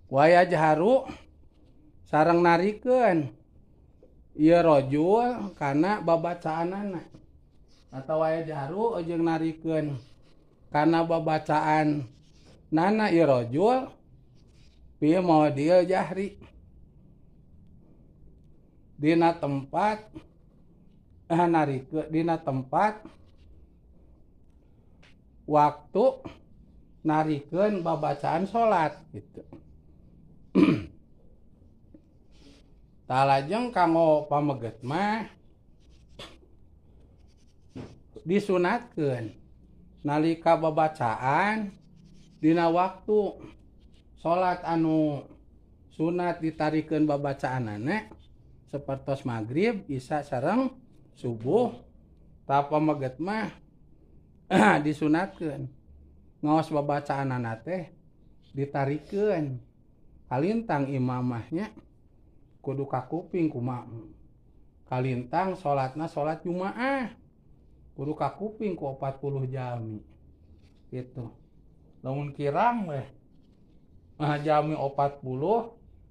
waya jaharu sareng narikeun ieu rojul kana babacaanana atau waya jaharu jeung narikeun kana babacaan nana ieu rojul pieu mau dieu jahri dina tempat narikeun dina tempat waktu narikeun babacaan salat gitu. Tah lajeng kanggo pameget mah disunatkeun nalika babacaan dina waktu salat anu sunat ditarikeun babacaanana sapertos magrib, isya sareng subuh. Tah pameget mah disunatkeun ngaos babacaanana teh ditarikeun kalintang imamahnya kudu ka kuping ku makmum. Kalintang salatna salat Jumaah kudu ka kuping ku 40 jami. Gitu. Lamun kirang weh jami 40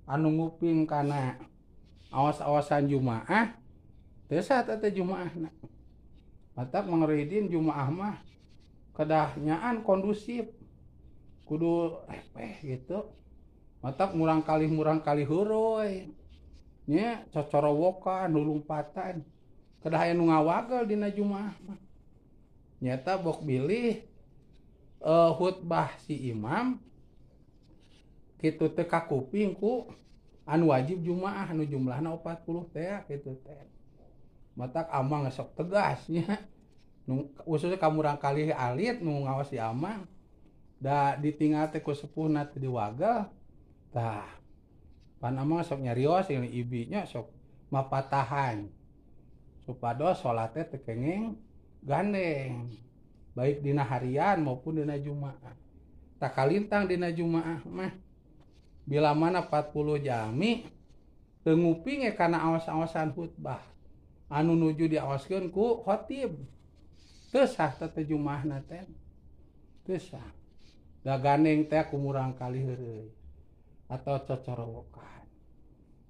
anu nguping kana awas-awasan Jumaah teu sah teh Jumaahna. Matak mangridin Jumaah mah kedah nyaan kondusif. Kudu gitu. Matak murang kali heuroy. Nya cocorowokan lulumpatan. Kedah aya nu ngawagel dina Jumaah mah. Nyata bok bilih khutbah si imam kitu teh ka kuping ku anu wajib Jumaah anu jumlahna 40 teh kitu teh. Matak amang sok tegas nya. Nu khususnya ka murang kali alit nu ngawas si amang da ditinggal teh ku sepuhna teh diwagel. Tah pan amang sok nyarios ini ibinya sok mapatahan supados salatnya teu kenging gandeng baik dina harian maupun dina Jumaah. Tah kalintang dina Jumaah mah bila mana 40 jami teu nguping kana awas-awasan khutbah anu nuju diawaskeun ku khatib. Teu sah teh Jumaahna teh. Teu sah. Da gandeng teh kumurang kali heureui atau cocorowokan.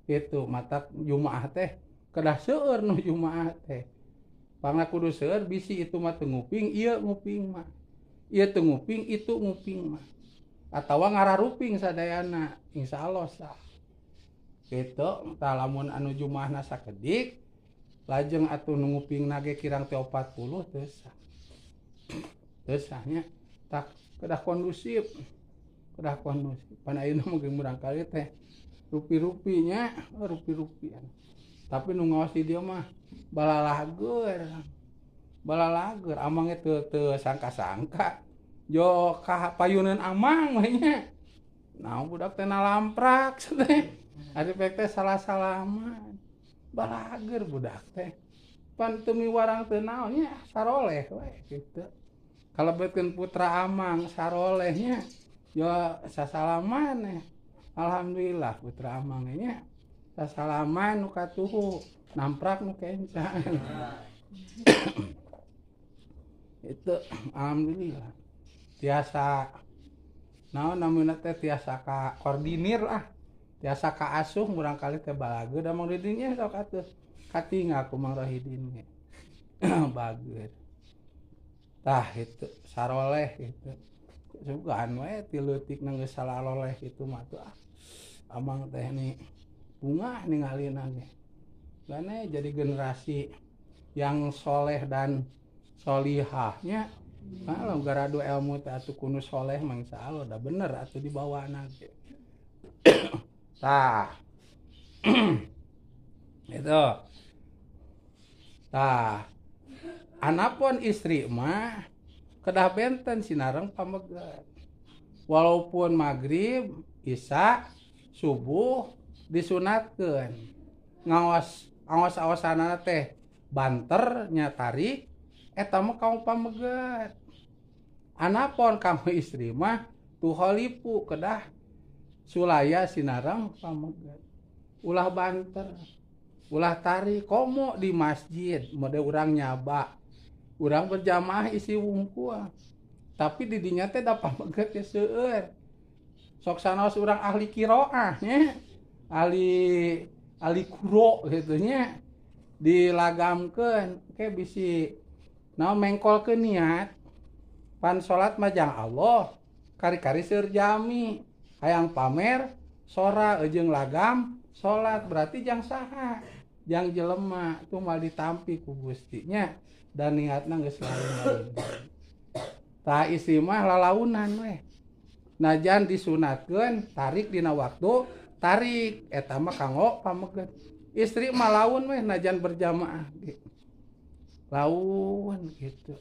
Itu matak Jumaah teh kedah seueur nu Jumaah teh. Pangna kudu seueur bisi itu mah teu nguping, ieu nguping mah. Ieu teu nguping, itu nguping mah. Atawa ngararuping sadayana, insyaallah sah. Kitu tah lamun anu Jumaahna sakedik lajeng atuh nu ngupingna ge kirang teh 40 teu sah. Teu sah nya. Tak kedah kondusif. Kedah kondusif. Pan ayeuna mungkin murang kali teh rupi-rupinya, rupi-rupian. Tapi nu ngaos di dieu mah balalager. Balalager amang teu sangka-sangka. Jo ka payuneun amang we nya. Naon budak teh nalamprak teh. Ari pek teh salah-salaman. Balager budak teh. Pan teu miwarang teu naon nya saroleh we kitu. Kalebetkeun putra amang sarolehnya yo sasalaman alhamdulillah putra amang nya sasalaman nu katuhu namprak nu kencan. Itu alhamdulillah tiasa naon namina teh tiasa ka koordinir lah tiasa ka asuh murang kali teh balageur da Mang Ridin nya sok atuh katingal ku Mang Rohidin ge bageur. Tah itu saroleh gitu. Sugan we ti leutik nang geus salaloleh kitu mah tuh amang teh ni bunga ningalina ge. Gane jadi generasi yang soleh dan solihahnya. Kalau garadu ilmu teh atuh kudu soleh mah insyaallah da bener atuh dibawana ge. Tah. Itu. Tah. Anapun istri mah kedah benten sinareng pamegat. Walaupun magrib, isya, subuh disunatkeun. Ngawas-awasanana teh banter nya tarik eta mah kaum pamegat. Anapun kamu istri mah tuhalipu kedah sulaya sinareng pamegat. Ulah banter, ulah tarik komo di masjid, mode urang nyaba. Urang berjamaah isi wungkul. Tapi di dinya teh da pamegat teh seueur. sok sanaos urang ahli qiraah nya ahli kuro gitu nya dilagamkeun ke bisi naon mengkolkeun niat pan salat mah jang Allah kari-kari seur jami hayang pamer sora jeung lagam salat berarti jang saha jang jelema tuh mal ditampi ku Gusti nya dan niatna geus lain. Tah istri mah lalaunan we. Najan disunatkeun tarik dina waktu tarik eta mah kanggo pameget. Istri mah laun we najan berjamaah gitu. Laun gitu.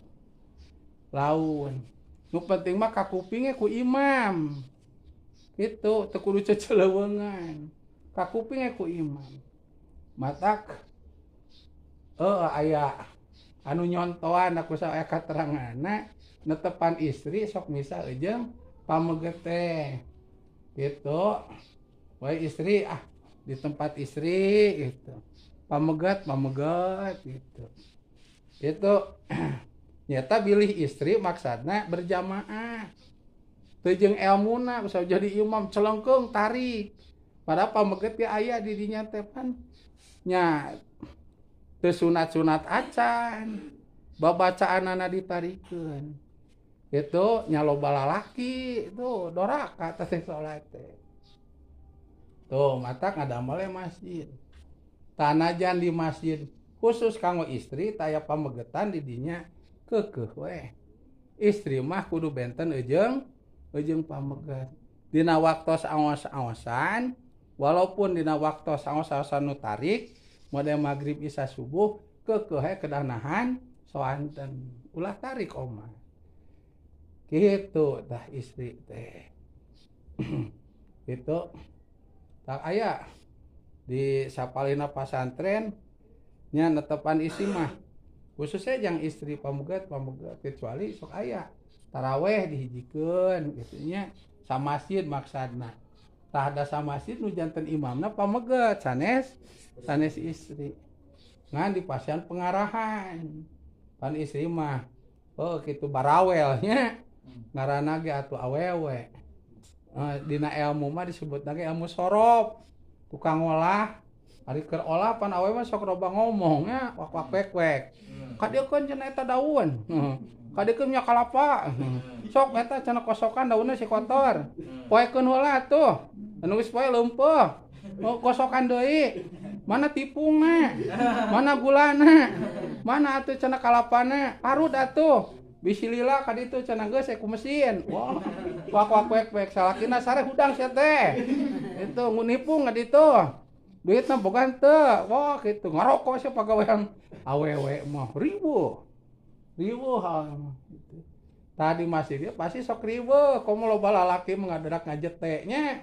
Laun. Nu penting mah kakupingnya ku imam. Gitu teu kudu ceceleuweungan. Kakupingnya ku imam. Matak aya anu nyontoan aku sae kateranganna netepan istri sok misa jeung pameget teh gitu we istri di tempat istri gitu pameget gitu itu nyata bilih istri maksudna berjamaah teu jeung elmuna bisa jadi imam celengkeung tarik padahal pameget ge aya di dinya teh pan nya teu sunat-sunat acan babacaanana ditarikeun itu nya loba lalaki itu doraka teh salat teh tuh matak ngadamel masjid tanajan di masjid khusus kanggo istri taya pamegetan di dinya keukeuh we istri mah kudu benten ejeung pameget dina waktos aos-aosan walaupun dina waktos aos-aosan nu tarik model maghrib isya subuh keukeuh kedah nahan soanten ulah tarik omah gitu tah istri teh gitu tak aya di sapalina pasantren nya netepan istri mah khususnya yang istri pameget kecuali sok aya taraweh dihijikeun gitu nya sa masjid maksudna tah ada sa masjid nu janten imamna pameget sanes istri ngan di pasien pengarahan pan istri mah kitu barawelnya ngaranna ge atuh awewe dina ilmu mah disebutna ge ilmu sorop tukang olah ari keur olah pan awewe mah sok loba ngomong nya wak wek kadeukeun cenah eta daun kadeukeun nya kalapa sok eta cenah kosokan daunna si kotor poekeun heula tuh anu geus poe leumpeuh kosokan deui mana tipungna mana gulana mana atuh cenah kalapana parut atuh bisi lila ka ditu cenah geus ku mesin wah wak wek salakina sare hudang sia teh itu ngunipung ka ditu duitna bogan teu wah kitu ngarokok sia pagawean awewe mah ribu gitu tadi masih dia pasti sok ribu komo loba lalaki mengadarak ngajete nya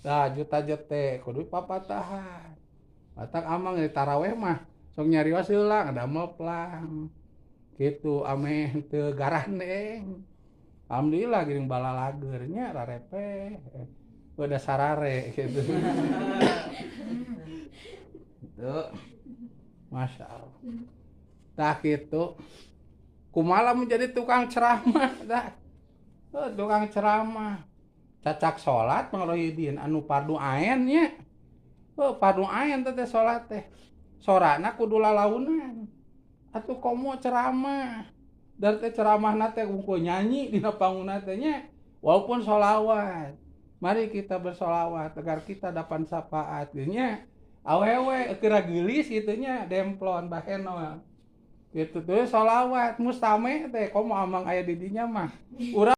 nah juta jete kudu papatahan matak amang di taraweh mah sok nyarios heula ngadamel plang gitu ame teu garandeng alhamdulillah geuning balalager nya rarepe udah sarare gitu itu masya Allah tah gitu kumaha menjadi tukang ceramah tah tukang ceramah cacak salat pangrohidin anu fardu ain nya fardu ain teh salat teh sorana kudu lalaunan atuh komo ceramah dari teh ceramahna teh unggul nyanyi dina panguna teh nya walaupun sholawat mari kita bersolawat agar kita dapat syafaat nya awewe kira gelis gitu nya demplon baheno gitu tuh sholawat mustame teh komo amang aya di dinya mah urang